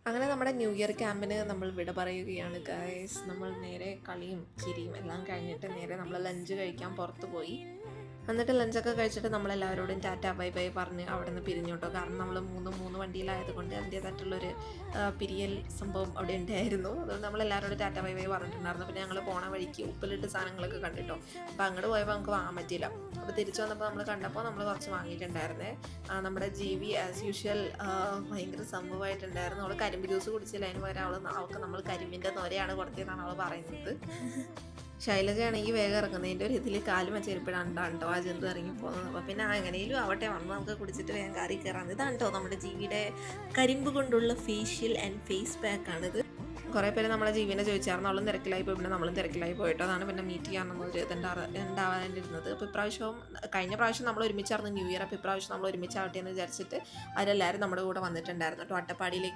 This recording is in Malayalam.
അങ്ങനെ നമ്മുടെ ന്യൂ ഇയർ ക്യാമ്പിന് നമ്മൾ വിട പറയുകയാണ് ഗൈസ്. നമ്മൾ നേരെ കളിയും ചിരിയും എല്ലാം കഴിഞ്ഞിട്ട് നേരെ നമ്മൾ ലഞ്ച് കഴിക്കാൻ പുറത്ത് പോയി. എന്നിട്ട് ലഞ്ചൊക്കെ കഴിച്ചിട്ട് നമ്മളെല്ലാവരോടും ടാറ്റ ബൈ ബൈ പറഞ്ഞ് അവിടെ നിന്ന് പിരിഞ്ഞു കേട്ടോ. കാരണം നമ്മൾ മൂന്ന് വണ്ടിയിലായതുകൊണ്ട് അതിൻ്റേതായിട്ടുള്ളൊരു പിരിയൽ സംഭവം അവിടെ ഉണ്ടായിരുന്നു. അതുകൊണ്ട് നമ്മളെല്ലാവരോടും ടാറ്റ ബൈ ബൈ പറഞ്ഞിട്ടുണ്ടായിരുന്നു. പിന്നെ ഞങ്ങൾ പോണ വഴിക്ക് ഉപ്പിലിട്ട് സാധനങ്ങളൊക്കെ കണ്ടിട്ടോ. അപ്പോൾ അങ്ങോട്ട് പോയപ്പോൾ നമുക്ക് വാങ്ങാൻ പറ്റിയില്ല. അപ്പോൾ തിരിച്ചു വന്നപ്പോൾ നമ്മൾ കണ്ടപ്പോൾ നമ്മൾ കുറച്ച് വാങ്ങിയിട്ടുണ്ടായിരുന്നേ. നമ്മുടെ ജീവി ആസ് യൂഷ്വൽ ഭയങ്കര സംഭവമായിട്ടുണ്ടായിരുന്നു. അവൾ കരിമ്പ് ജ്യൂസ് കുടിച്ചില്ല, അതിന് പകരം അവൾക്ക് നമ്മൾ കരിമ്പിൻ്റെ നൊരയാണ് കൊടുത്തതെന്നാണ് അവൾ പറയുന്നത്. ശൈലജയാണെങ്കിൽ വേഗം ഇറങ്ങുന്നതിൻ്റെ ഒരു ഇതിൽ കാലും വെച്ചെരിപ്പിടാണ്ടാണ് കേട്ടോ ആ ജന്തു ഇറങ്ങി പോകുന്നത്. അപ്പോൾ പിന്നെ എങ്ങനെയും ആവട്ടെ വന്ന് നമുക്ക് കുടിച്ചിട്ട് വേഗം കാറി കയറാം. ഇതാണ് കേട്ടോ നമ്മുടെ ജീവിയുടെ കരിമ്പ് കൊണ്ടുള്ള ഫേഷ്യൽ ആൻഡ് ഫേസ് പാക്കാണിത്. കുറേ പേര് നമ്മളെ ജീവിനെ ചോദിച്ചായിരുന്നു. അവളും തിരക്കിലായി പോയി, പിന്നെ നമ്മളും തിരക്കിലായി പോയിട്ടോ. അതാണ് പിന്നെ മീറ്റ് ചെയ്യാനൊന്നൊരു ഉണ്ടാവാനിരുന്നത്. അപ്പോൾ കഴിഞ്ഞ പ്രാവശ്യം നമ്മൾ ഒരുമിച്ചായിരുന്നു ന്യൂ ഇയർ. അപ്പോൾ ഇപ്രാവശ്യം നമ്മൾ ഒരുമിച്ചാവട്ടെ എന്ന് വിചാരിച്ചിട്ട് അവരെല്ലാവരും നമ്മുടെ കൂടെ വന്നിട്ടുണ്ടായിരുന്നു കേട്ടോ അട്ടപ്പാടിയിലേക്ക്.